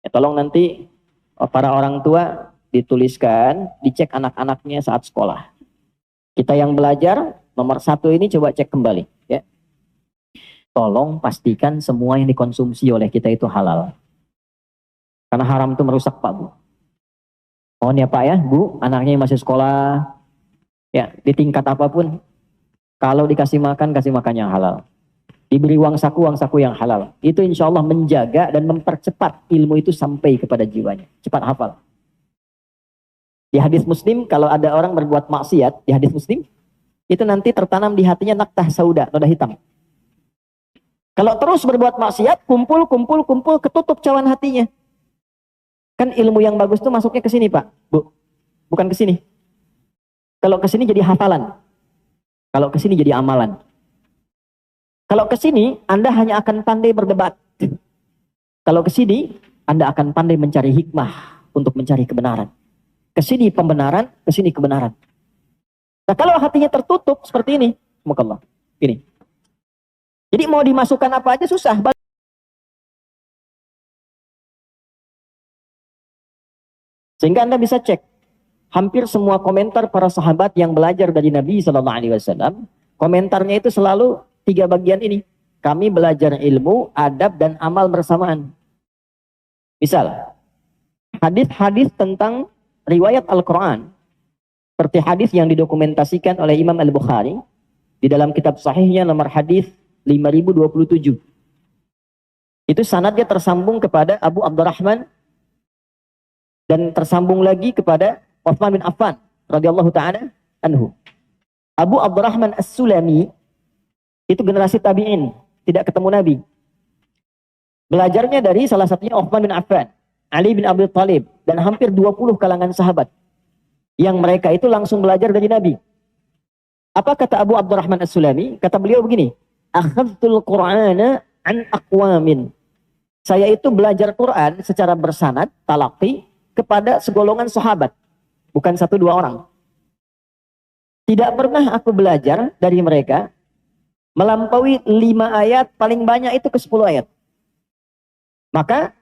Ya, tolong nanti para orang tua dituliskan, dicek anak-anaknya saat sekolah. Kita yang belajar, nomor 1 ini coba cek kembali. Ya. Tolong pastikan semua yang dikonsumsi oleh kita itu halal. Karena haram itu merusak Pak Bu. Mohon ya Pak ya, Bu, anaknya yang masih sekolah, ya di tingkat apapun, kalau dikasih makan, kasih makan yang halal. Diberi uang saku yang halal. Itu insya Allah menjaga dan mempercepat ilmu itu sampai kepada jiwanya. Cepat hafal. Di hadis Muslim, kalau ada orang berbuat maksiat, di hadis Muslim, itu nanti tertanam di hatinya naktah sauda, noda hitam. Kalau terus berbuat maksiat, kumpul, ketutup cawan hatinya. Kan ilmu yang bagus itu masuknya ke sini Pak, Bu. Bukan ke sini. Kalau ke sini jadi hafalan. Kalau ke sini jadi amalan. Kalau ke sini, Anda hanya akan pandai berdebat. Kalau ke sini, Anda akan pandai mencari hikmah untuk mencari kebenaran. Ke sini pembenaran, ke sini kebenaran. Nah, kalau hatinya tertutup seperti ini, semoga ini. Jadi mau dimasukkan apa aja susah. Sehingga Anda bisa cek hampir semua komentar para sahabat yang belajar dari Nabi SAW, komentarnya itu selalu 3 bagian ini. Kami belajar ilmu, adab, dan amal bersamaan. Misal, hadis-hadis tentang riwayat Al-Quran, seperti hadis yang didokumentasikan oleh Imam Al-Bukhari, di dalam kitab sahihnya nomor hadis 5027. Itu sanadnya tersambung kepada Abu Abdurrahman, dan tersambung lagi kepada Utsman bin Affan radhiyallahu taala anhu. Abu Abdurrahman As-Sulami itu generasi tabi'in, tidak ketemu Nabi. Belajarnya dari salah satunya Utsman bin Affan, Ali bin Abi Thalib, dan hampir 20 kalangan sahabat. Yang mereka itu langsung belajar dari Nabi. Apa kata Abu Abdurrahman As-Sulami? Kata beliau begini, akhadtul Qur'ana an aqwamin. Saya itu belajar Quran secara bersanad, talaqi, kepada segolongan sahabat. Bukan 1-2 orang. Tidak pernah aku belajar dari mereka melampaui 5 ayat, paling banyak itu ke 10 ayat. Maka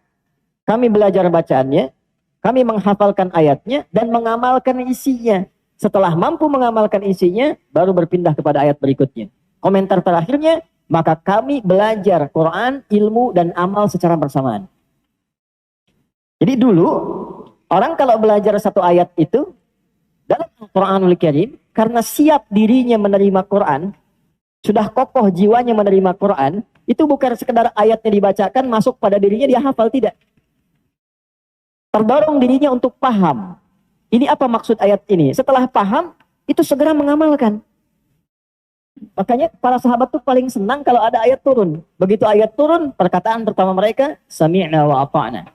kami belajar bacaannya, kami menghafalkan ayatnya, dan mengamalkan isinya. Setelah mampu mengamalkan isinya, baru berpindah kepada ayat berikutnya. Komentar terakhirnya, maka kami belajar Quran, ilmu, dan amal secara bersamaan. Jadi dulu, orang kalau belajar 1 ayat itu, dalam Al-Quranul Karim, karena siap dirinya menerima Quran, sudah kokoh jiwanya menerima Quran, itu bukan sekedar ayatnya dibacakan, masuk pada dirinya, dia hafal, tidak. Terdorong dirinya untuk paham. Ini apa maksud ayat ini? Setelah paham, itu segera mengamalkan. Makanya para sahabat tuh paling senang kalau ada ayat turun. Begitu ayat turun, perkataan pertama mereka, sami'na wa ata'na.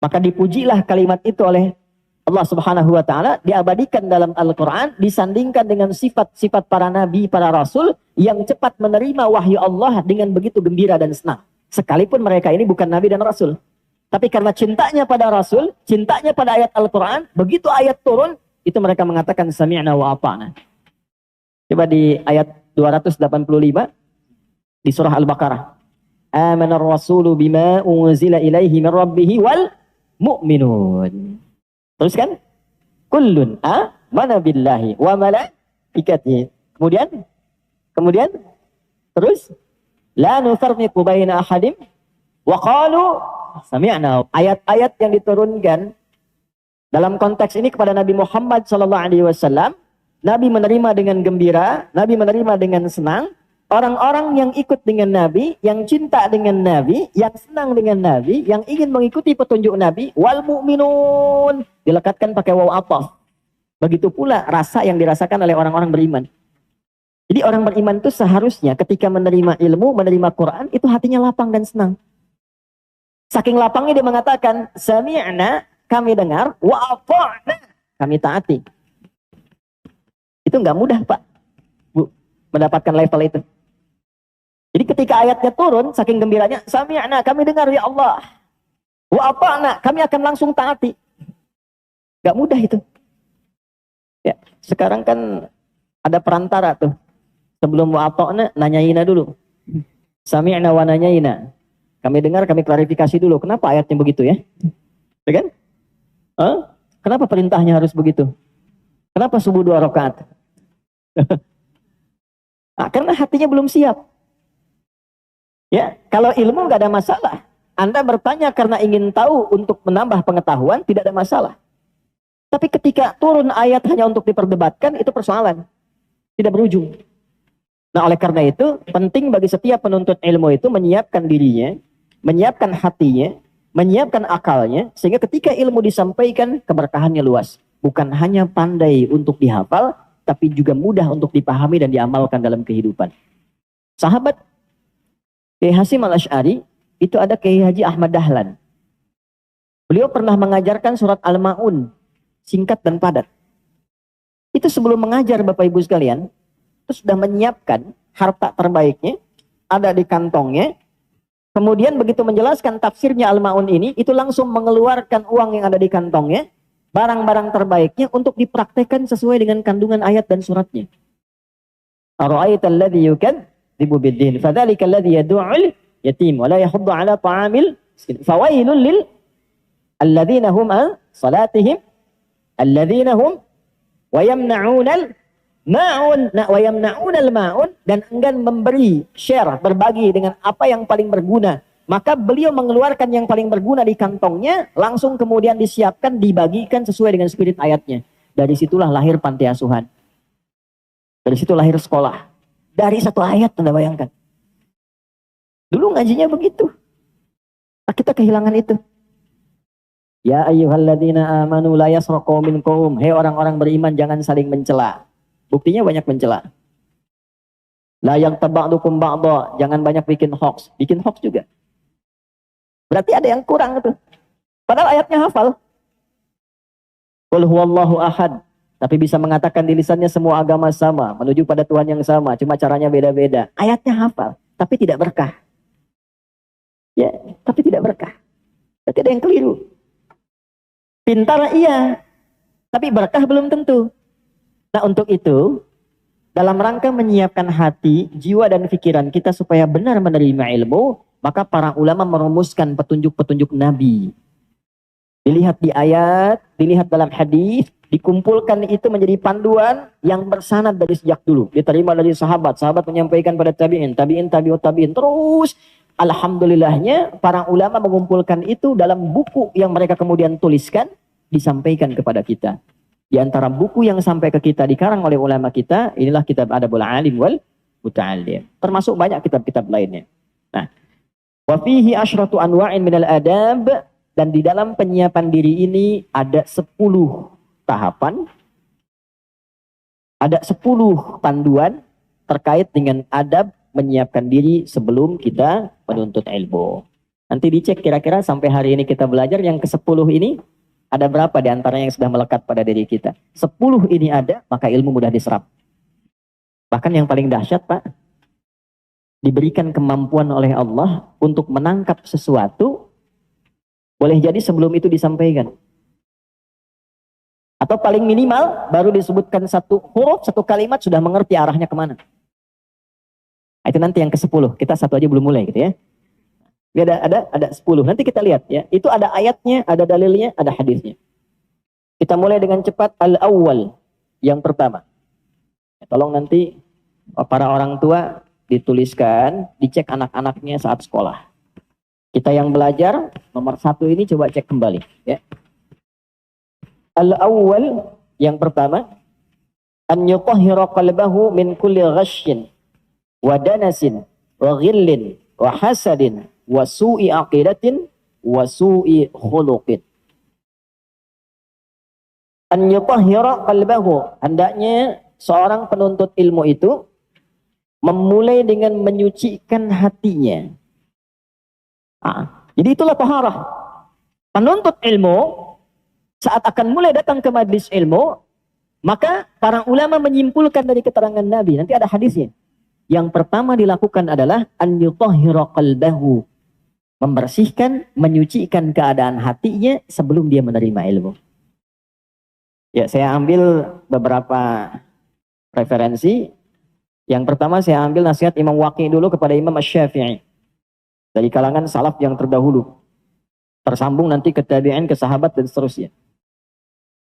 Maka dipujilah kalimat itu oleh Allah Subhanahu wa taala, diabadikan dalam Al-Qur'an, disandingkan dengan sifat-sifat para nabi, para rasul yang cepat menerima wahyu Allah dengan begitu gembira dan senang. Sekalipun mereka ini bukan nabi dan rasul. Tapi karena cintanya pada rasul, cintanya pada ayat Al-Qur'an, begitu ayat turun, itu mereka mengatakan sami'na wa ata'na. Coba di ayat 285 di surah Al-Baqarah. Amanar rasulu bima unzila ilaihi min rabbih wal mu'minun. Terus kan? Kullun amana billahi wa malaikatihi. Kemudian terus la nufarriqu baina ahadim wa qalu sami'na. Ayat-ayat yang diturunkan dalam konteks ini kepada Nabi Muhammad SAW, Nabi menerima dengan gembira, Nabi menerima dengan senang. Orang-orang yang ikut dengan Nabi, yang cinta dengan Nabi, yang senang dengan Nabi, yang ingin mengikuti petunjuk Nabi, wal mu'minun, dilekatkan pakai waw athaf. Begitu pula rasa yang dirasakan oleh orang-orang beriman. Jadi orang beriman itu seharusnya ketika menerima ilmu, menerima Quran, itu hatinya lapang dan senang. Saking lapangnya dia mengatakan, sami'na, kami dengar, wa ata'na, kami taati. Itu nggak mudah Pak, Bu, mendapatkan level itu. Jadi ketika ayatnya turun, saking gembiranya, sami'na, kami dengar ya Allah. Wa ata'na, kami akan langsung taati. Gak mudah itu. Ya, sekarang kan ada perantara tuh. Sebelum wa ata'na, nanyaina dulu. Sami'na wa nanyaina. Kami dengar, kami klarifikasi dulu. Kenapa ayatnya begitu ya? Ya kan? Kenapa perintahnya harus begitu? Kenapa subuh 2 rakaat? Nah, karena hatinya belum siap. Ya, kalau ilmu nggak ada masalah. Anda bertanya karena ingin tahu untuk menambah pengetahuan, tidak ada masalah. Tapi ketika turun ayat hanya untuk diperdebatkan, itu persoalan. Tidak berujung. Nah, oleh karena itu, penting bagi setiap penuntut ilmu itu menyiapkan dirinya, menyiapkan hatinya, menyiapkan akalnya, sehingga ketika ilmu disampaikan, keberkahannya luas. Bukan hanya pandai untuk dihafal, tapi juga mudah untuk dipahami dan diamalkan dalam kehidupan. Sahabat Kiai Hasyim Al-Asy'ari, itu ada Kiai Haji Ahmad Dahlan. Beliau pernah mengajarkan surat Al-Ma'un, singkat dan padat. Itu sebelum mengajar Bapak Ibu sekalian, itu sudah menyiapkan harta terbaiknya, ada di kantongnya. Kemudian begitu menjelaskan tafsirnya Al-Ma'un ini, itu langsung mengeluarkan uang yang ada di kantongnya, barang-barang terbaiknya untuk dipraktekkan sesuai dengan kandungan ayat dan suratnya. Ara'aital ladzi yukadzibu bid-din, fadzalikal ladzi yad'ul yatim wa la yahuddu 'ala ta'amil miskin. Fawailul lil alladzina hum an salatihim alladzina hum wa yamna'unal ma'un wa yamna'unal ma'un, dan enggan memberi, share, berbagi dengan apa yang paling berguna. Maka beliau mengeluarkan yang paling berguna di kantongnya, langsung kemudian disiapkan, dibagikan sesuai dengan spirit ayatnya. Dari situlah lahir panti asuhan. Dari situ lahir sekolah. Dari satu ayat, Anda bayangkan. Dulu ngajinya begitu. Nah, kita kehilangan itu. Ya ayyuhalladzina amanu la yasraqu minkum. Hei orang-orang beriman, jangan saling mencela. Buktinya banyak mencela. La yang taba'dukum ba'da. Jangan banyak bikin hoax. Bikin hoax juga. Berarti ada yang kurang itu. Padahal ayatnya hafal. Qul huwallahu ahad. Tapi bisa mengatakan di lisannya semua agama sama. Menuju pada Tuhan yang sama. Cuma caranya beda-beda. Ayatnya hafal. Tapi tidak berkah. Ya, tapi tidak berkah. Berarti ada yang keliru. Pintar iya, tapi berkah belum tentu. Nah, untuk itu, dalam rangka menyiapkan hati, jiwa dan pikiran kita supaya benar menerima ilmu, maka para ulama merumuskan petunjuk-petunjuk Nabi. Dilihat di ayat, dilihat dalam hadis, dikumpulkan itu menjadi panduan yang bersanad dari sejak dulu. Diterima dari sahabat, sahabat menyampaikan pada tabi'in, tabi'in, tabi'ut tabi'in, terus. Alhamdulillahnya para ulama mengumpulkan itu dalam buku yang mereka kemudian tuliskan, disampaikan kepada kita. Di antara buku yang sampai ke kita dikarang oleh ulama kita, inilah kitab Adabul Alim wal Muta'allim. Termasuk banyak kitab-kitab lainnya. Nah, wa fihi asyratu anwa'in minal adab, dan di dalam penyiapan diri ini ada 10 tahapan, ada 10 panduan terkait dengan adab menyiapkan diri sebelum kita menuntut ilmu. Nanti dicek kira-kira sampai hari ini kita belajar yang ke-10 ini, ada berapa di antaranya yang sudah melekat pada diri kita. 10 ini ada, maka ilmu mudah diserap. Bahkan yang paling dahsyat, Pak, diberikan kemampuan oleh Allah untuk menangkap sesuatu, boleh jadi sebelum itu disampaikan. Atau paling minimal, baru disebutkan satu huruf, satu kalimat, sudah mengerti arahnya kemana. Itu nanti yang ke-10. Kita satu aja belum mulai gitu ya. Ini ada 10. Nanti kita lihat ya. Itu ada ayatnya, ada dalilnya, ada hadisnya. Kita mulai dengan cepat. Al-awwal. Yang pertama. Tolong nanti para orang tua dituliskan, dicek anak-anaknya saat sekolah. Kita yang belajar, nomor 1 ini coba cek kembali. Ya. Al-awwal. Yang pertama. An yutahhira qalbahu min kulli ghasyin wa danasin wa ghillin wa hasadin wa su'i aqidatin wa su'i khuluqin. An yutahhira qalbahu, hendaknya seorang penuntut ilmu itu memulai dengan menyucikan hatinya. Jadi itulah taharah. Penuntut ilmu saat akan mulai datang ke majlis ilmu, maka para ulama menyimpulkan dari keterangan Nabi, nanti ada hadisnya. Yang pertama dilakukan adalah an yutahhira qalbahu, membersihkan, menyucikan keadaan hatinya sebelum dia menerima ilmu. Ya, saya ambil beberapa referensi. Yang pertama saya ambil nasihat Imam Waqi dulu kepada Imam Asy-Syafi'i. dari kalangan salaf yang terdahulu. Tersambung nanti ke tabi'in, ke sahabat dan seterusnya.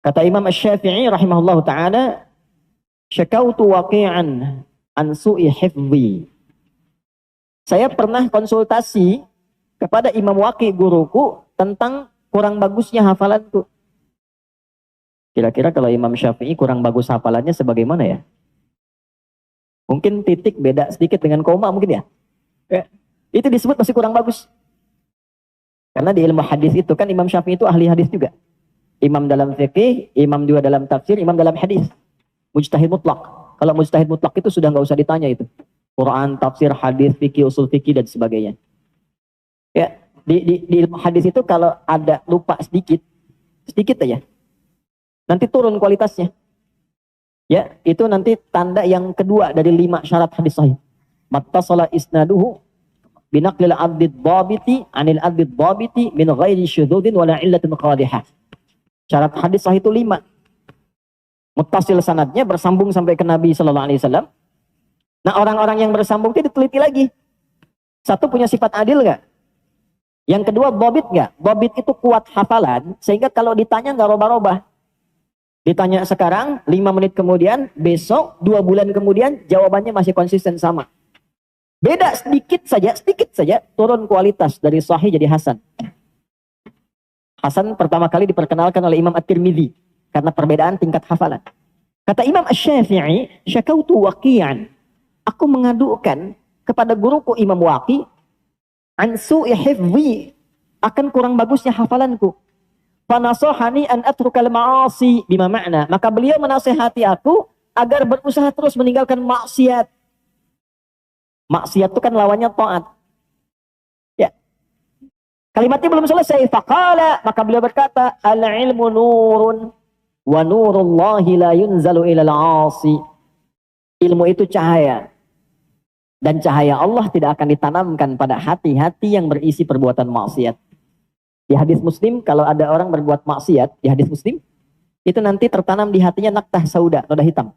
Kata Imam Asy-Syafi'i rahimahullahu taala, "Syakautu waqi'an an su'i hifdhi." Saya pernah konsultasi kepada Imam Waqi guruku tentang kurang bagusnya hafalanku. Kira-kira kalau Imam Syafi'i kurang bagus hafalannya sebagaimana ya? Mungkin titik beda sedikit dengan koma mungkin ya? Itu disebut masih kurang bagus. Karena di ilmu hadis itu kan Imam Syafi'i itu ahli hadis juga. Imam dalam fikih, imam juga dalam tafsir, imam dalam hadis. Mujtahid mutlak. Kalau mujtahid mutlak itu sudah nggak usah ditanya itu. Quran, tafsir, hadis, fikih, usul fikih dan sebagainya. Ya, di ilmu hadis itu kalau ada lupa sedikit aja, nanti turun kualitasnya. Ya, itu nanti tanda yang kedua dari 5 syarat hadis sahih. Mattasala isnaduhu binaqlil abdid dhabiti anil abdid dhabiti min ghairi syududin wala illatin qadihah. Syarat hadis sahih itu 5. Muttasil sanadnya bersambung sampai ke Nabi sallallahu alaihi wasallam. Nah, orang-orang yang bersambung itu diteliti lagi. Satu, punya sifat adil enggak? Yang kedua, dhabit enggak? Dhabit itu kuat hafalan sehingga kalau ditanya enggak robah-robah. Ditanya sekarang, 5 menit kemudian, besok, 2 bulan kemudian jawabannya masih konsisten sama. Beda sedikit saja turun kualitas dari sahih jadi hasan. Hasan pertama kali diperkenalkan oleh Imam At-Tirmidzi karena perbedaan tingkat hafalan. Kata Imam Asy-Syafi'i, "Syakautu waqi'an." Aku mengadukan kepada guruku Imam Waqi an su'i hifdhi, akan kurang bagusnya hafalanku. Fanasahani an atrukal ma'asi, bima makna. Maka beliau menasihati aku agar berusaha terus meninggalkan maksiat. Maksiat itu kan lawannya taat. Ya. Kalimatnya belum selesai. Faqala, maka beliau berkata, "Al-ilmu nurun wa nurullahi la yunzalu ilal 'asi." Ilmu itu cahaya. Dan cahaya Allah tidak akan ditanamkan pada hati-hati yang berisi perbuatan maksiat. Di hadis Muslim, kalau ada orang berbuat maksiat, di hadis Muslim, itu nanti tertanam di hatinya naktah sauda, noda hitam.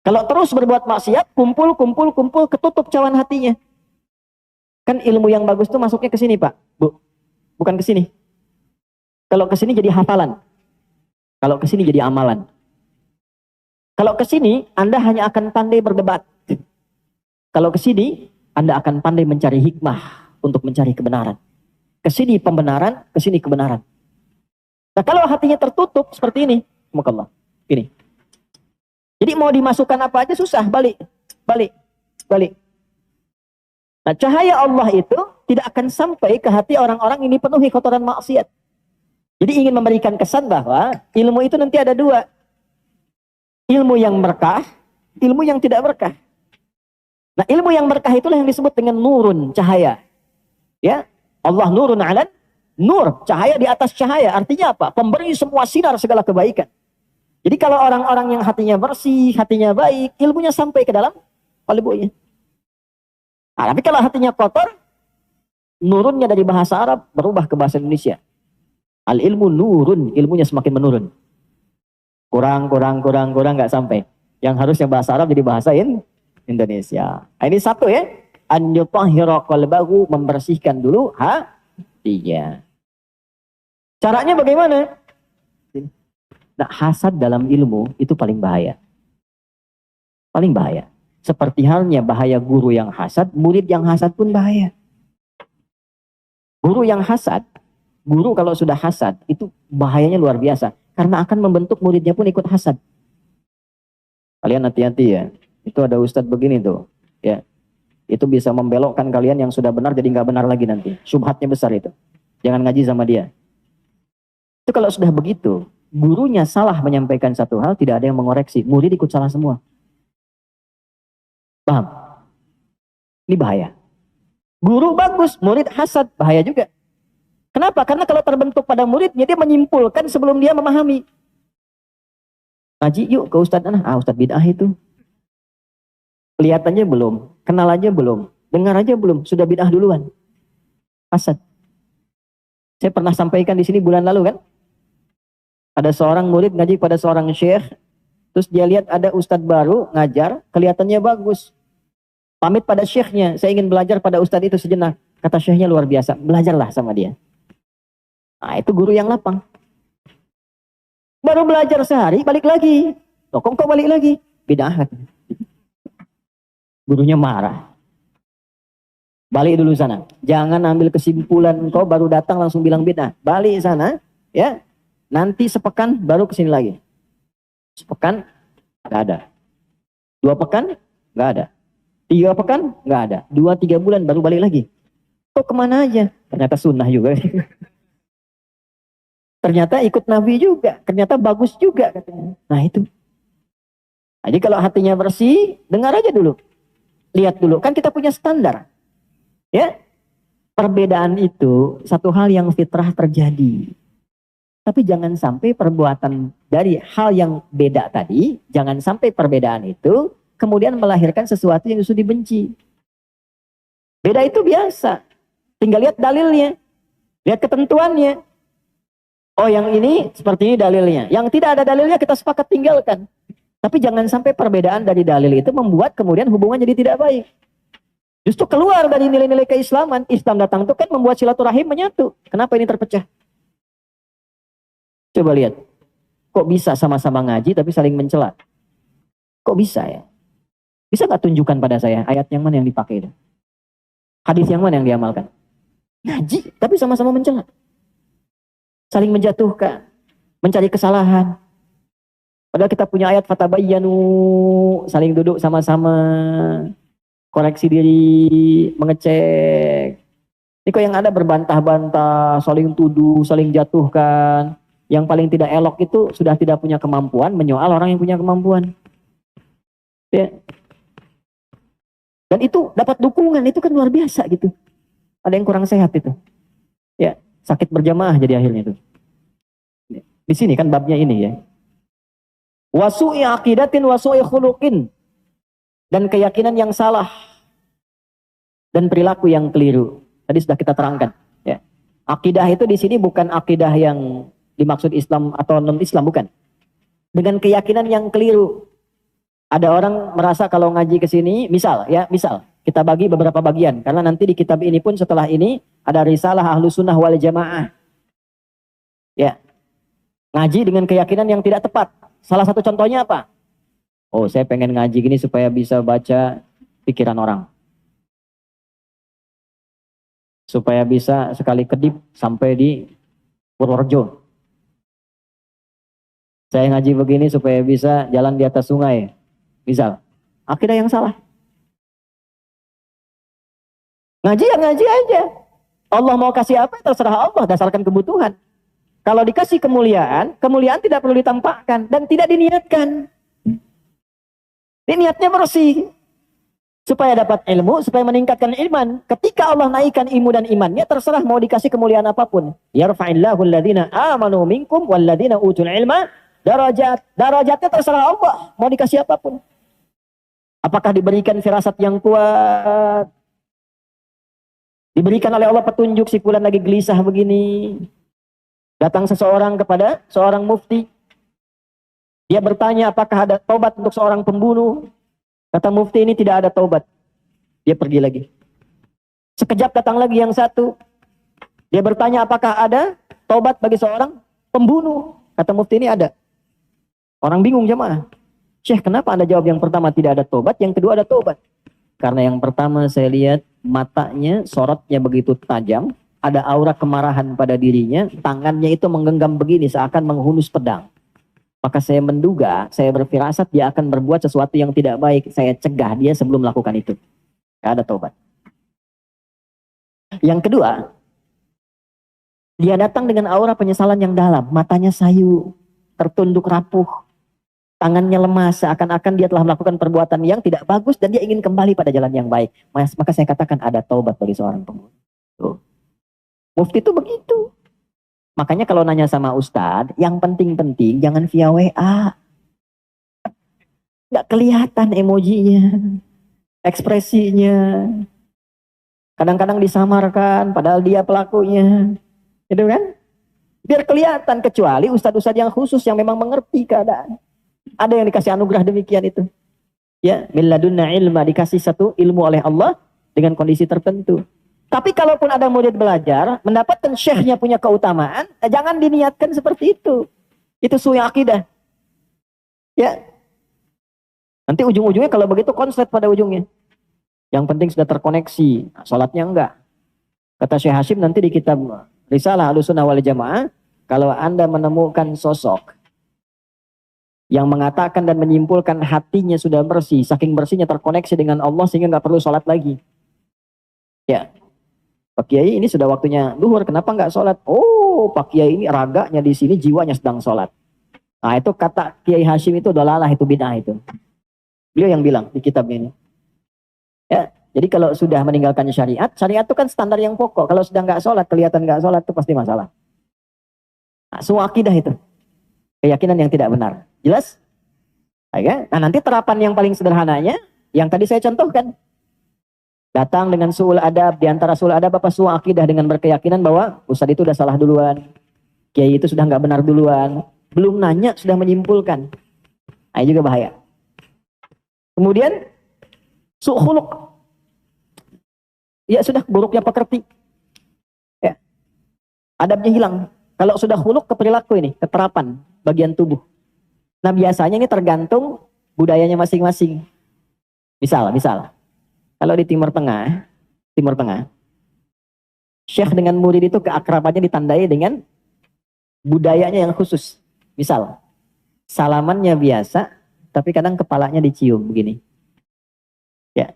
Kalau terus berbuat maksiat, kumpul, ketutup cawan hatinya. Kan ilmu yang bagus itu masuknya ke sini, Pak. Bu, bukan ke sini. Kalau ke sini jadi hafalan. Kalau ke sini jadi amalan. Kalau ke sini, Anda hanya akan pandai berdebat. Kalau ke sini, Anda akan pandai mencari hikmah untuk mencari kebenaran. Ke sini pembenaran, ke sini kebenaran. Nah, kalau hatinya tertutup seperti ini, semoga ini. Jadi mau dimasukkan apa aja susah, balik. Nah, cahaya Allah itu tidak akan sampai ke hati orang-orang ini penuhi kotoran maksiat. Jadi ingin memberikan kesan bahwa ilmu itu nanti ada 2. Ilmu yang berkah, ilmu yang tidak berkah. Nah, ilmu yang berkah itulah yang disebut dengan nurun, cahaya. Ya, Allah nurun alan nur, cahaya di atas cahaya. Artinya apa? Pemberi semua sinar segala kebaikan. Jadi kalau orang-orang yang hatinya bersih, hatinya baik, ilmunya sampai ke dalam kalbunya. Nah, tapi kalau hatinya kotor, nurunnya dari bahasa Arab berubah ke bahasa Indonesia. Al ilmu nurun, ilmunya semakin menurun. Kurang nggak sampai. Yang harusnya bahasa Arab jadi bahasa Indonesia. Nah, ini satu ya. An yutahhira qalbahu, membersihkan dulu hatinya. Caranya bagaimana? Nah, hasad dalam ilmu itu paling bahaya. Paling bahaya. Seperti halnya bahaya guru yang hasad, murid yang hasad pun bahaya. Guru yang hasad, guru kalau sudah hasad, itu bahayanya luar biasa. Karena akan membentuk muridnya pun ikut hasad. Kalian hati-hati ya. Itu ada ustadz begini tuh. Ya. Itu bisa membelokkan kalian yang sudah benar jadi nggak benar lagi nanti. Syubhatnya besar itu. Jangan ngaji sama dia. Itu kalau sudah begitu, gurunya salah menyampaikan satu hal, tidak ada yang mengoreksi. Murid ikut salah semua. Paham? Ini bahaya. Guru bagus, murid hasad, bahaya juga. Kenapa? Karena kalau terbentuk pada muridnya, dia menyimpulkan sebelum dia memahami. Ngaji yuk ke ustadz, ustadz bid'ah itu. Kelihatannya belum, kenal aja belum, dengar aja belum, sudah bid'ah duluan. Hasad. Saya pernah sampaikan di sini bulan lalu kan. Ada seorang murid ngaji pada seorang syekh, terus dia lihat ada ustadz baru ngajar, kelihatannya bagus. Pamit pada syekhnya, saya ingin belajar pada ustadz itu sejenak. Kata syekhnya luar biasa, belajarlah sama dia. Nah, itu guru yang lapang. Baru belajar sehari, balik lagi. Loh, kok balik lagi? Bid'ah. Gurunya marah. Balik dulu sana. Jangan ambil kesimpulan kau baru datang langsung bilang bid'ah. Balik sana, ya. Nanti sepekan baru kesini lagi. Sepekan nggak ada. 2 pekan nggak ada. 3 pekan nggak ada. 2-3 bulan baru balik lagi. Kok kemana aja? Ternyata sunnah juga. Ternyata ikut Nabi juga. Ternyata bagus juga katanya. Nah itu. Jadi kalau hatinya bersih, dengar aja dulu. Lihat dulu. Kan kita punya standar. Ya. Perbedaan itu satu hal yang fitrah terjadi. Tapi jangan sampai perbuatan dari hal yang beda tadi, jangan sampai perbedaan itu kemudian melahirkan sesuatu yang justru dibenci. Beda itu biasa. Tinggal lihat dalilnya. Lihat ketentuannya. Oh yang ini seperti ini dalilnya. Yang tidak ada dalilnya kita sepakat tinggalkan. Tapi jangan sampai perbedaan dari dalil itu membuat kemudian hubungan jadi tidak baik. Justru keluar dari nilai-nilai keislaman. Islam datang itu kan membuat silaturahim menyatu. Kenapa ini terpecah? Coba lihat. Kok bisa sama-sama ngaji tapi saling mencela? Kok bisa ya? Bisa gak tunjukkan pada saya ayat yang mana yang dipakai itu? Hadis yang mana yang diamalkan? Ngaji tapi sama-sama mencela. Saling menjatuhkan, mencari kesalahan. Padahal kita punya ayat fatabayyanu, saling duduk sama-sama, koreksi diri, mengecek. Ini kok yang ada berbantah-bantah, saling tuduh, saling jatuhkan. Yang paling tidak elok itu sudah tidak punya kemampuan menyoal orang yang punya kemampuan. Ya. Dan itu dapat dukungan, itu kan luar biasa gitu. Ada yang kurang sehat itu. Ya. Sakit berjamaah jadi akhirnya itu. Di sini kan babnya ini ya. Wasu'i aqidatin wasu'i khuluqin. Dan keyakinan yang salah. Dan perilaku yang keliru. Tadi sudah kita terangkan. Ya. Akidah itu di sini bukan akidah yang dimaksud Islam atau non-Islam, bukan. Dengan keyakinan yang keliru. Ada orang merasa kalau ngaji ke sini, misal kita bagi beberapa bagian. Karena nanti di kitab ini pun setelah ini ada risalah Ahlus Sunnah wal Jamaah. Ya. Ngaji dengan keyakinan yang tidak tepat. Salah satu contohnya apa? Oh, saya pengen ngaji gini supaya bisa baca pikiran orang. Supaya bisa sekali kedip sampai di Purworejo. Saya ngaji begini supaya bisa jalan di atas sungai. Misal. Akidah yang salah. Ngaji ya ngaji aja. Allah mau kasih apa terserah Allah, dasarkan kebutuhan. Kalau dikasih kemuliaan, kemuliaan tidak perlu ditampakkan dan tidak diniatkan. Ini niatnya bersih. Supaya dapat ilmu, supaya meningkatkan iman. Ketika Allah naikkan ilmu dan imannya, terserah mau dikasih kemuliaan apapun. Yarfa'illahu alladhina amanu minkum walladhina utul ilma darajat. Darajatnya terserah Allah, mau dikasih apapun. Apakah diberikan firasat yang kuat? Diberikan oleh Allah petunjuk si fulan lagi gelisah begini. Datang seseorang kepada seorang mufti. Dia bertanya apakah ada taubat untuk seorang pembunuh. Kata mufti ini tidak ada taubat. Dia pergi lagi. Sekejap datang lagi yang satu. Dia bertanya apakah ada taubat bagi seorang pembunuh. Kata mufti ini ada. Orang bingung jemaah. Syekh kenapa Anda jawab yang pertama tidak ada taubat, yang kedua ada taubat? Karena yang pertama saya lihat matanya, sorotnya begitu tajam. Ada aura kemarahan pada dirinya. Tangannya itu menggenggam begini seakan menghunus pedang. Maka saya menduga, saya berfirasat dia akan berbuat sesuatu yang tidak baik. Saya cegah dia sebelum melakukan itu. Gak ada taubat. Yang kedua, dia datang dengan aura penyesalan yang dalam. Matanya sayu, tertunduk rapuh. Tangannya lemas, seakan-akan dia telah melakukan perbuatan yang tidak bagus dan dia ingin kembali pada jalan yang baik. Maka saya katakan ada taubat bagi seorang pembunuh. Tuh. Mufti itu begitu. Makanya kalau nanya sama Ustadz, yang penting-penting jangan via WA. Nggak kelihatan emojinya, ekspresinya. Kadang-kadang disamarkan, padahal dia pelakunya. Gitu kan? Biar kelihatan, kecuali Ustadz-Ustadz yang khusus yang memang mengerti keadaan. Ada yang dikasih anugerah demikian itu. Ya, min ladunna ilma, dikasih satu ilmu oleh Allah dengan kondisi tertentu. Tapi kalaupun ada murid belajar, mendapatkan syekhnya punya keutamaan, jangan diniatkan seperti itu. Itu su'i akidah. Ya, nanti ujung-ujungnya kalau begitu konslet pada ujungnya. Yang penting sudah terkoneksi, nah, sholatnya enggak. Kata Syekh Hashim nanti di kitab Risalah Ahlussunnah wal Jamaah, kalau Anda menemukan sosok yang mengatakan dan menyimpulkan hatinya sudah bersih, saking bersihnya terkoneksi dengan Allah sehingga nggak perlu sholat lagi. Ya, Pak Kiai ini sudah waktunya duhur, kenapa nggak sholat? Oh, Pak Kiai ini raganya di sini, jiwanya sedang sholat. Nah itu kata Kiai Hashim itu dolalah, itu bid'ah itu. Beliau yang bilang di kitab ini. Ya, jadi kalau sudah meninggalkan syariat, syariat itu kan standar yang pokok. Kalau sudah nggak sholat, kelihatan nggak sholat itu pasti masalah. Nah, semua akidah itu keyakinan yang tidak benar. Jelas? Nah, nanti terapan yang paling sederhananya, yang tadi saya contohkan. Datang dengan su'ul adab, di antara su'ul adab apa su'ul akidah dengan berkeyakinan bahwa Ustadz itu udah salah duluan, Kiai itu sudah nggak benar duluan, belum nanya sudah menyimpulkan. Nah, ini juga bahaya. Kemudian su'ul khuluq. Ya sudah, buruknya pekerti. Ya. Adabnya hilang. Kalau sudah khuluq ke perilaku ini, keterapan bagian tubuh. Nah biasanya ini tergantung budayanya masing-masing. Misal, kalau di Timur Tengah, Syekh dengan murid itu keakrabannya ditandai dengan budayanya yang khusus. Misal, salamannya biasa, tapi kadang kepalanya dicium begini. Ya.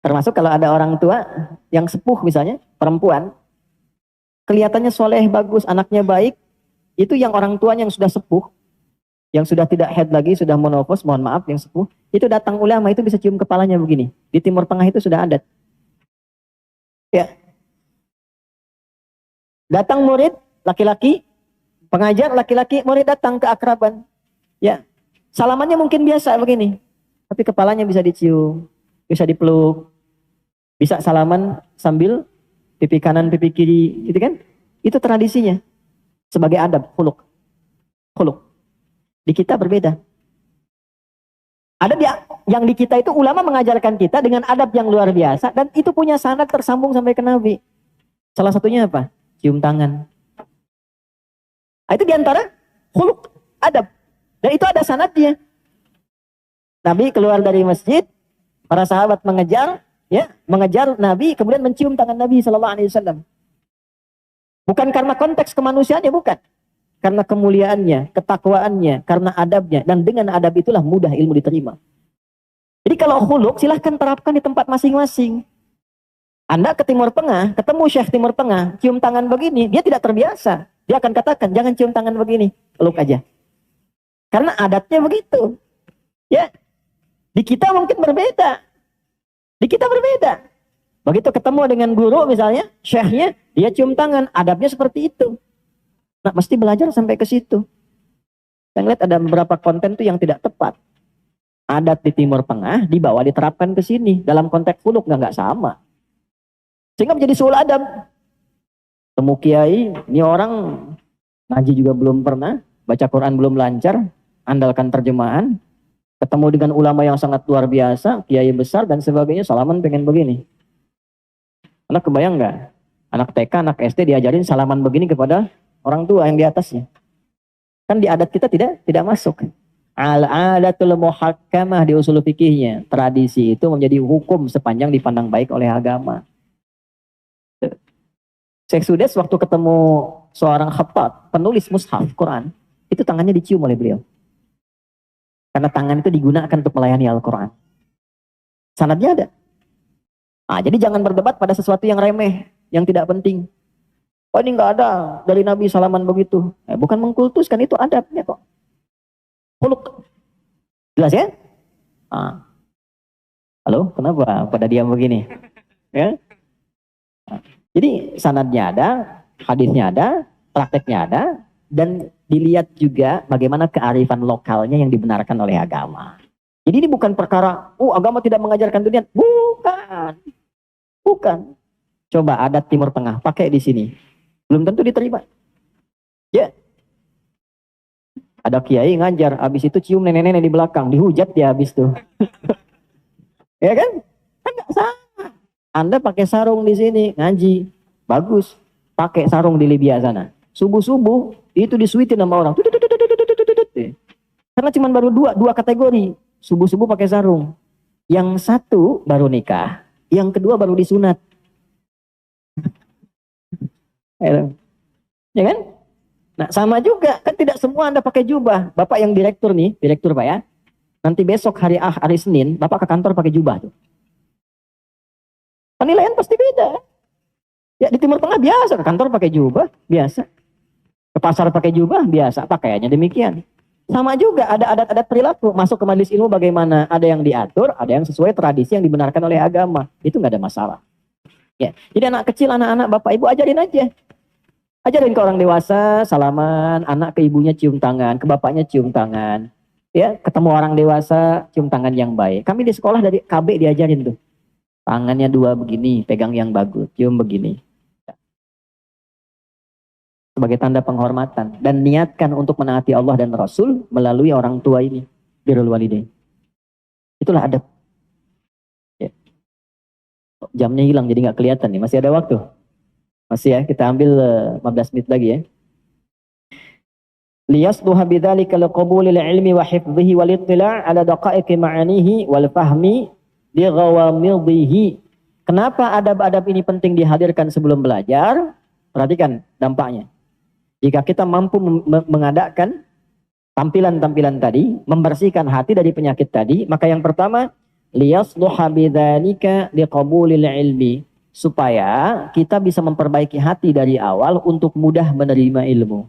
Termasuk kalau ada orang tua yang sepuh misalnya, perempuan, kelihatannya soleh, bagus, anaknya baik, itu yang orang tuanya yang sudah sepuh, yang sudah tidak haid lagi, sudah menopause, mohon maaf, yang sepuh, itu datang ulama itu bisa cium kepalanya begini. Di Timur Tengah itu sudah adat. Ya. Datang murid, laki-laki, pengajar, laki-laki, murid datang ke akraban. Ya. Salamannya mungkin biasa begini, tapi kepalanya bisa dicium, bisa dipeluk, bisa salaman sambil pipi kanan, pipi kiri, gitu kan? Itu tradisinya. Sebagai adab, khuluq. Di kita berbeda. Ada yang di kita itu ulama mengajarkan kita dengan adab yang luar biasa, dan itu punya sanad tersambung sampai ke Nabi. Salah satunya apa? Cium tangan. Nah, itu diantara khuluq, adab. Dan itu ada sanadnya. Nabi keluar dari masjid, para sahabat mengejar Nabi, kemudian mencium tangan Nabi SAW. Bukan karena konteks kemanusiaannya, bukan. Karena kemuliaannya, ketakwaannya, karena adabnya. Dan dengan adab itulah mudah ilmu diterima. Jadi kalau khuluq, silahkan terapkan di tempat masing-masing. Anda ke Timur Tengah, ketemu Syekh Timur Tengah, cium tangan begini, dia tidak terbiasa. Dia akan katakan, jangan cium tangan begini, peluk aja. Karena adatnya begitu. Ya, di kita mungkin berbeda. Begitu ketemu dengan guru misalnya, syekhnya, dia cium tangan, adabnya seperti itu. Nah, mesti belajar sampai ke situ. Saya lihat ada beberapa konten tuh yang tidak tepat. Adat di Timur Tengah dibawa diterapkan ke sini. Dalam konteks khuluq nggak sama. Sehingga menjadi suul adab. Temu kiai, ini orang ngaji juga belum pernah, baca Quran belum lancar, andalkan terjemahan, ketemu dengan ulama yang sangat luar biasa, kiai besar dan sebagainya, salaman pengen begini. Anak kebayang nggak? Anak TK, anak SD diajarin salaman begini kepada orang tua yang di atasnya. Kan di adat kita tidak masuk. Al-adatul muhakkamah di usul fikihnya. Tradisi itu menjadi hukum sepanjang dipandang baik oleh agama. Syekh Sudes waktu ketemu seorang khattat, penulis mushaf Quran, itu tangannya dicium oleh beliau. Karena tangan itu digunakan untuk melayani Al-Quran. Sanadnya ada. Nah, jadi jangan berdebat pada sesuatu yang remeh, yang tidak penting. Oh ini nggak ada dari Nabi salaman begitu. Bukan mengkultuskan, itu adabnya kok. Khuluq. Jelas ya? Nah. Halo, kenapa pada diam begini? Ya? Nah. Jadi sanadnya ada, hadisnya ada, prakteknya ada, dan dilihat juga bagaimana kearifan lokalnya yang dibenarkan oleh agama. Jadi ini bukan perkara, agama tidak mengajarkan dunia. Bukan. Coba adat Timur Tengah, pakai di sini. Belum tentu diterima. Ya. Ada kiai ngajar, habis itu cium nenek-nenek di belakang, dihujat dia habis tuh. Ya kan? Kan nggak sama. Anda pakai sarung di sini ngaji, bagus. Pakai sarung di Libya sana. Subuh-subuh itu disuitin sama orang. Karena cuma baru dua kategori. Subuh-subuh pakai sarung. Yang satu baru nikah, yang kedua baru disunat. Ya kan? Nah, sama juga, kan tidak semua Anda pakai jubah. Bapak yang direktur nih, direktur Pak ya. Nanti besok hari Senin, Bapak ke kantor pakai jubah tuh. Penilaian pasti beda. Ya di Timur Tengah biasa, ke kantor pakai jubah, biasa. Ke pasar pakai jubah, biasa. Pakaiannya demikian. Sama juga, ada adat-adat perilaku. Masuk ke majelis ilmu bagaimana? Ada yang diatur, ada yang sesuai tradisi yang dibenarkan oleh agama. Itu nggak ada masalah. Ya, jadi anak kecil, anak-anak, Bapak Ibu ajarin aja. Ajarin ke orang dewasa, salaman, anak ke ibunya cium tangan, ke bapaknya cium tangan. Ya, ketemu orang dewasa, cium tangan yang baik. Kami di sekolah dari KB diajarin tuh. Tangannya dua begini, pegang yang bagus, cium begini. Sebagai tanda penghormatan. Dan niatkan untuk menaati Allah dan Rasul melalui orang tua ini. Birrul walidain. Itulah adab. Ya. Jamnya hilang jadi nggak kelihatan nih, masih ada waktu. Masih ya, kita ambil 15 menit lagi ya. Liyasluha bidzalika liqabulil ilmi wa hifdhihi wal ittila' ala daqa'iqi ma'anihi wal fahmi li ghawamidhihi. Kenapa adab-adab ini penting dihadirkan sebelum belajar? Perhatikan dampaknya. Jika kita mampu mengadakan tampilan-tampilan tadi, membersihkan hati dari penyakit tadi, maka yang pertama liyasluha bidzalika liqabulil ilmi. Supaya kita bisa memperbaiki hati dari awal untuk mudah menerima ilmu.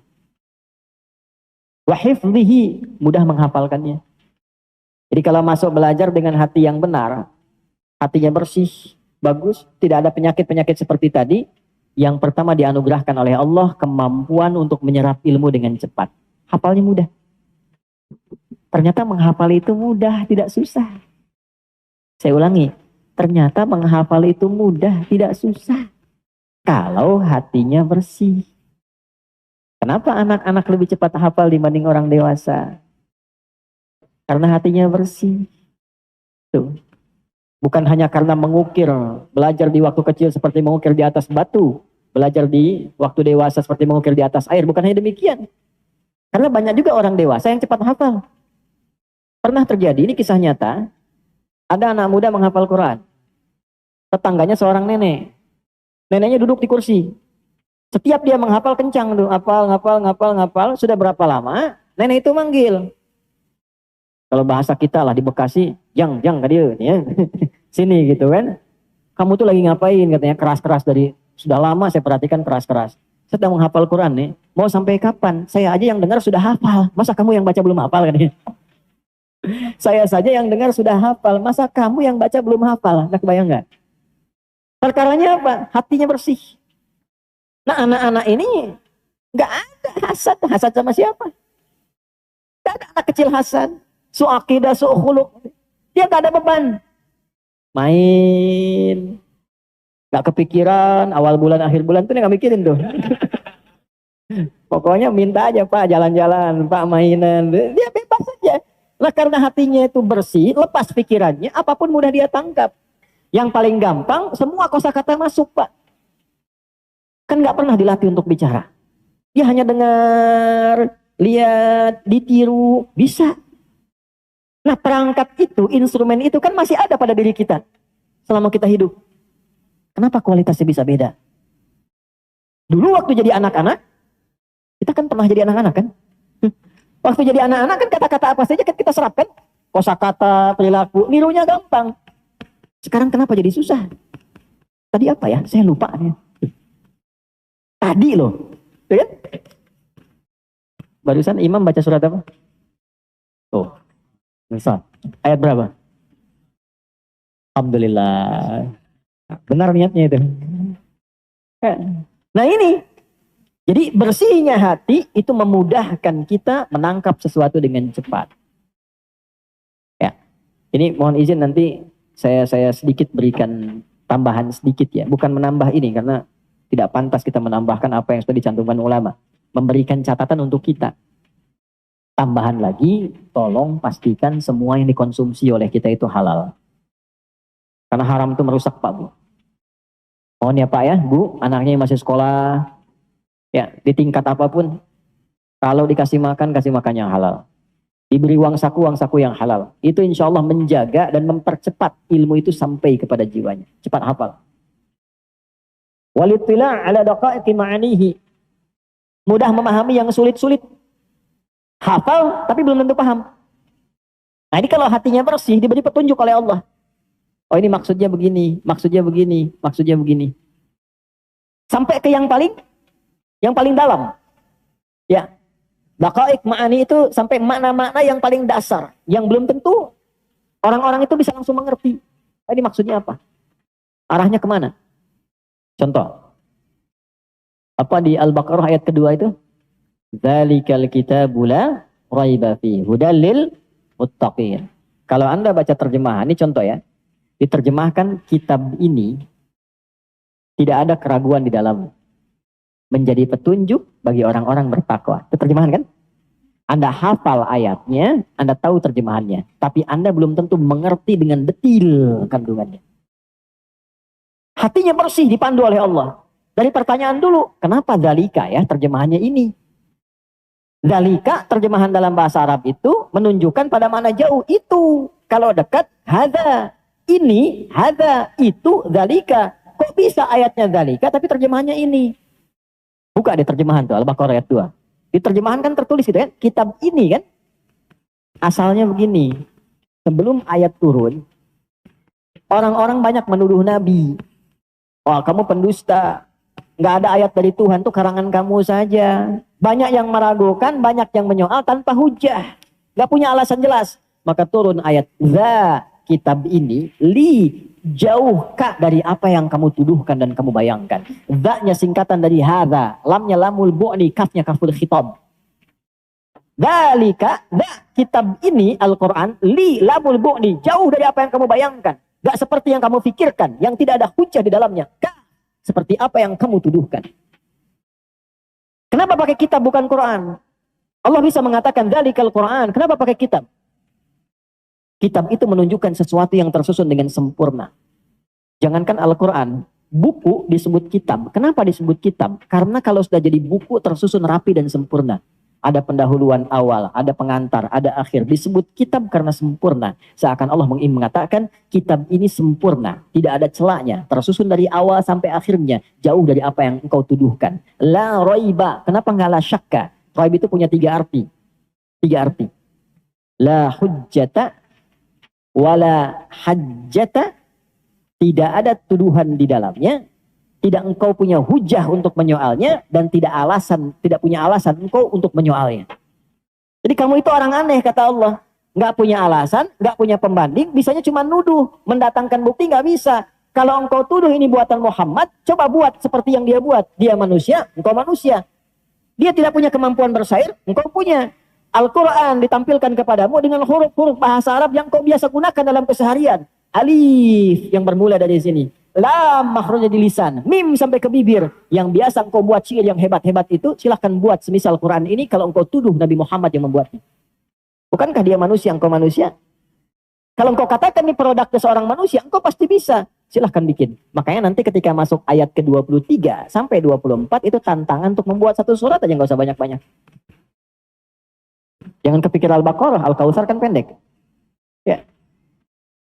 Wa hifdhihi, mudah menghafalkannya. Jadi kalau masuk belajar dengan hati yang benar, hatinya bersih, bagus, tidak ada penyakit-penyakit seperti tadi, yang pertama dianugerahkan oleh Allah kemampuan untuk menyerap ilmu dengan cepat. Hafalnya mudah. Ternyata menghafal itu mudah, tidak susah. Saya ulangi. Ternyata menghafal itu mudah, tidak susah. Kalau hatinya bersih. Kenapa anak-anak lebih cepat hafal dibanding orang dewasa? Karena hatinya bersih. Tuh. Bukan hanya karena mengukir, belajar di waktu kecil seperti mengukir di atas batu. Belajar di waktu dewasa seperti mengukir di atas air. Bukan hanya demikian. Karena banyak juga orang dewasa yang cepat hafal. Pernah terjadi, ini kisah nyata. Ada anak muda menghafal Quran. Tetangganya seorang nenek. Neneknya duduk di kursi. Setiap dia menghafal kencang tuh, ngapal. Sudah berapa lama? Nenek itu manggil. Kalau bahasa kita lah di Bekasi, jang ke dia, ya. Sini gitu kan. Kamu tuh lagi ngapain? Katanya keras-keras dari sudah lama saya perhatikan keras-keras. Saya sedang menghafal Quran nih. Mau sampai kapan? Saya aja yang dengar sudah hafal. Masa kamu yang baca belum hafal kan? Saya saja yang dengar sudah hafal. Masa kamu yang baca belum hafal? Nah, kebayang nggak? Perkaranya apa? Hatinya bersih. Nah, anak-anak ini nggak ada hasad. Hasad sama siapa? Nggak ada anak kecil hasad. Su'aqidah, su'khuluk. Dia nggak ada beban. Main. Nggak kepikiran. Awal bulan, akhir bulan tuh nggak mikirin tuh. Pokoknya minta aja Pak jalan-jalan, Pak mainan. Dia bebas aja. Nah, karena hatinya itu bersih, lepas pikirannya, apapun mudah dia tangkap. Yang paling gampang, semua kosakata masuk, Pak. Kan nggak pernah dilatih untuk bicara. Dia hanya dengar, lihat, ditiru, bisa. Nah, perangkat itu, instrumen itu kan masih ada pada diri kita selama kita hidup. Kenapa kualitasnya bisa beda? Dulu waktu jadi anak-anak, kita kan pernah jadi anak-anak kan? Waktu jadi anak-anak kan kata-kata apa saja kan kita serapkan. Kosakata, perilaku, nirunya gampang. Sekarang kenapa jadi susah? Tadi apa ya? Saya lupa. Tadi loh. Ya kan? Barusan imam baca surat apa? Tuh. Misal. Ayat berapa? Alhamdulillah. Benar niatnya itu. Nah ini. Jadi bersihnya hati itu memudahkan kita menangkap sesuatu dengan cepat. Ya, ini mohon izin nanti saya sedikit berikan tambahan sedikit ya. Bukan menambah ini karena tidak pantas kita menambahkan apa yang sudah dicantumkan ulama. Memberikan catatan untuk kita. Tambahan lagi, tolong pastikan semua yang dikonsumsi oleh kita itu halal. Karena haram itu merusak Pak Bu. Mohon ya Pak ya, Bu, anaknya yang masih sekolah, ya di tingkat apapun, kalau dikasih makan, kasih makan yang halal. Diberi uang saku yang halal. Itu insya Allah menjaga dan mempercepat ilmu itu sampai kepada jiwanya. Cepat hafal. Walittila' ala daqaiqi ma'anihi. Mudah memahami yang sulit-sulit. Hafal, tapi belum tentu paham. Nah ini kalau hatinya bersih, diberi petunjuk oleh Allah. Oh ini maksudnya begini, maksudnya begini, maksudnya begini. Sampai ke yang paling dalam. Ya, daqaiq ma'ani itu sampai makna-makna yang paling dasar. Yang belum tentu orang-orang itu bisa langsung mengerti. Oh, ini maksudnya apa? Arahnya kemana? Contoh. Apa di Al-Baqarah ayat kedua itu? Dzalikal kitabu la raiba fihi hudal lil muttaqin. Kalau Anda baca terjemahan, ini contoh ya. Diterjemahkan kitab ini tidak ada keraguan di dalam. Menjadi petunjuk bagi orang-orang bertakwa. Itu terjemahan kan? Anda hafal ayatnya, Anda tahu terjemahannya. Tapi Anda belum tentu mengerti dengan detil kandungannya. Hatinya bersih dipandu oleh Allah. Dari pertanyaan dulu, kenapa dzalika ya terjemahannya ini? Dzalika terjemahan dalam bahasa Arab itu menunjukkan pada mana jauh itu. Kalau dekat, hadza. Ini, hadza, itu, dzalika. Kok bisa ayatnya dzalika tapi terjemahannya ini? Buka di terjemahan tuh, Al-Baqarah ayat 2. Di terjemahan kan tertulis gitu kan, kitab ini kan. Asalnya begini, sebelum ayat turun, orang-orang banyak menuduh Nabi. Wah kamu pendusta, nggak ada ayat dari Tuhan tuh karangan kamu saja. Banyak yang meragukan, banyak yang menyoal tanpa hujah. Nggak punya alasan jelas. Maka turun ayat, za kitab ini, li jauh kak dari apa yang kamu tuduhkan dan kamu bayangkan. Za-nya singkatan dari hadza, lamnya lamul bu'ni, kafnya kaful khitab. Dzalika, za kitab ini Al-Quran, li lamul bu'ni, jauh dari apa yang kamu bayangkan. Gak seperti yang kamu pikirkan, yang tidak ada hujah di dalamnya. Kak, seperti apa yang kamu tuduhkan. Kenapa pakai kitab bukan Quran? Allah bisa mengatakan dzalikal Quran. Kenapa pakai kitab? Kitab itu menunjukkan sesuatu yang tersusun dengan sempurna. Jangankan Al-Quran, buku disebut kitab. Kenapa disebut kitab? Karena kalau sudah jadi buku tersusun rapi dan sempurna. Ada pendahuluan awal, ada pengantar, ada akhir. Disebut kitab karena sempurna. Seakan Allah mengatakan kitab ini sempurna. Tidak ada celahnya. Tersusun dari awal sampai akhirnya. Jauh dari apa yang engkau tuduhkan. La raiba. Kenapa nggak la syakka? Raib itu punya 3 arti. 3 arti. La hujjata. Wala hajjata. Tidak ada tuduhan di dalamnya. Tidak engkau punya hujah untuk menyoalnya dan tidak punya alasan engkau untuk menyoalnya. Jadi kamu itu orang aneh kata Allah. Nggak punya alasan, nggak punya pembanding, bisanya cuma nuduh. Mendatangkan bukti nggak bisa. Kalau engkau tuduh ini buatan Muhammad, coba buat seperti yang dia buat. Dia manusia, engkau manusia. Dia tidak punya kemampuan bersair, engkau punya. Al-Quran ditampilkan kepadamu dengan huruf-huruf bahasa Arab yang kau biasa gunakan dalam keseharian. Alif yang bermula dari sini. Lam makhrajnya di lisan. Mim sampai ke bibir. Yang biasa engkau buat syair yang hebat-hebat itu, silahkan buat semisal Quran ini kalau engkau tuduh Nabi Muhammad yang membuatnya. Bukankah dia manusia, engkau manusia? Kalau engkau katakan ini produk seorang manusia, engkau pasti bisa. Silahkan bikin. Makanya nanti ketika masuk ayat ke-23 sampai 24 itu tantangan untuk membuat satu surat aja, nggak usah banyak-banyak. Jangan kepikir Al-Baqarah, Al-Kautsar kan pendek. Ya.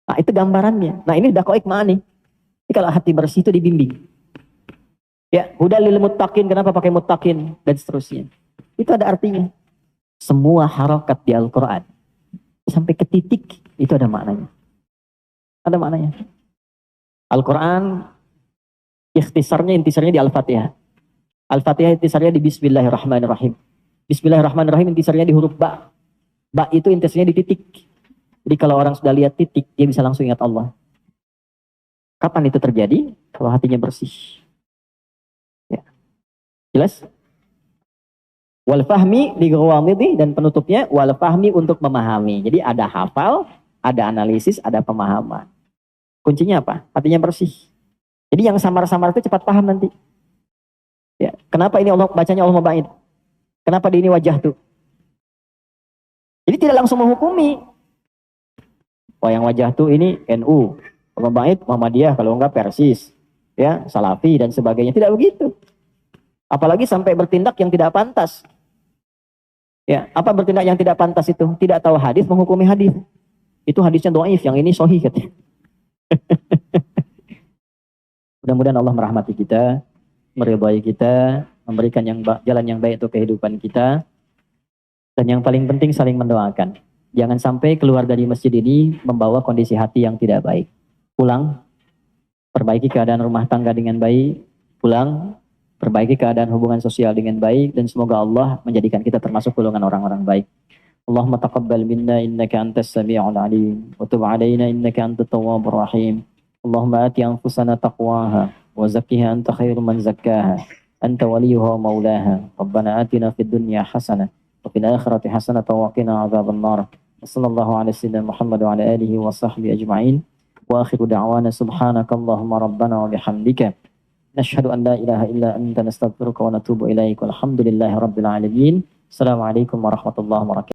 Nah itu gambarannya. Nah ini daqaiq ma'ani. Jadi kalau hati bersih itu dibimbing. Ya, hudal lil muttaqin, kenapa pakai muttaqin dan seterusnya. Itu ada artinya. Semua harokat di Al-Qur'an sampai ke titik itu ada maknanya. Ada maknanya. Al-Qur'an intisarnya di Al-Fatihah. Al-Fatihah intisarnya di Bismillahirrahmanirrahim. Bismillahirrahmanirrahim intisarnya di huruf ba. Ba itu intisarnya di titik. Jadi kalau orang sudah lihat titik, dia bisa langsung ingat Allah. Kapan itu terjadi? Kalau hatinya bersih. Ya. Jelas? Wal fahmi li ghawamidi, dan penutupnya wal fahmi untuk memahami. Jadi ada hafal, ada analisis, ada pemahaman. Kuncinya apa? Hatinya bersih. Jadi yang samar-samar itu cepat paham nanti. Ya. Kenapa ini Allah bacanya Allah mabaid? Kenapa di ini wajah tuh? Jadi tidak langsung menghukumi. Wayang wajah tuh ini NU, pembangkit Muhammadiyah, kalau enggak Persis, ya Salafi dan sebagainya. Tidak begitu. Apalagi sampai bertindak yang tidak pantas. Ya, apa bertindak yang tidak pantas itu? Tidak tahu hadis menghukumi hadis. Itu hadisnya dhaif, yang ini sahih katanya. Mudah-mudahan Allah merahmati kita, meridhai kita, memberikan jalan yang baik untuk kehidupan kita. Dan yang paling penting saling mendoakan. Jangan sampai keluar dari masjid ini membawa kondisi hati yang tidak baik. Pulang, perbaiki keadaan rumah tangga dengan baik. Pulang, perbaiki keadaan hubungan sosial dengan baik. Dan semoga Allah menjadikan kita termasuk golongan orang-orang baik. Allahumma taqabbal minna innaka antas sami'ul alim. Wa tub alaina innaka antat tawwabur rahim. Allahumma ati anfusana taqwaha. Wa zakkiha anta khairu man zakkaha. Anta waliyuha wa maulaha. Rabbana atina fid dunya hasanah. وفي الآخرة حسنة وقنا عذاب النار صلى الله على سيدنا محمد وعلى آله وصحبه أجمعين وآخر دعوانا سبحانك اللهم ربنا وبحمدك نشهد أن لا إله إلا أنت نستغفرك ونتوب إليك والحمد لله رب العالمين السلام عليكم ورحمة الله وبركاته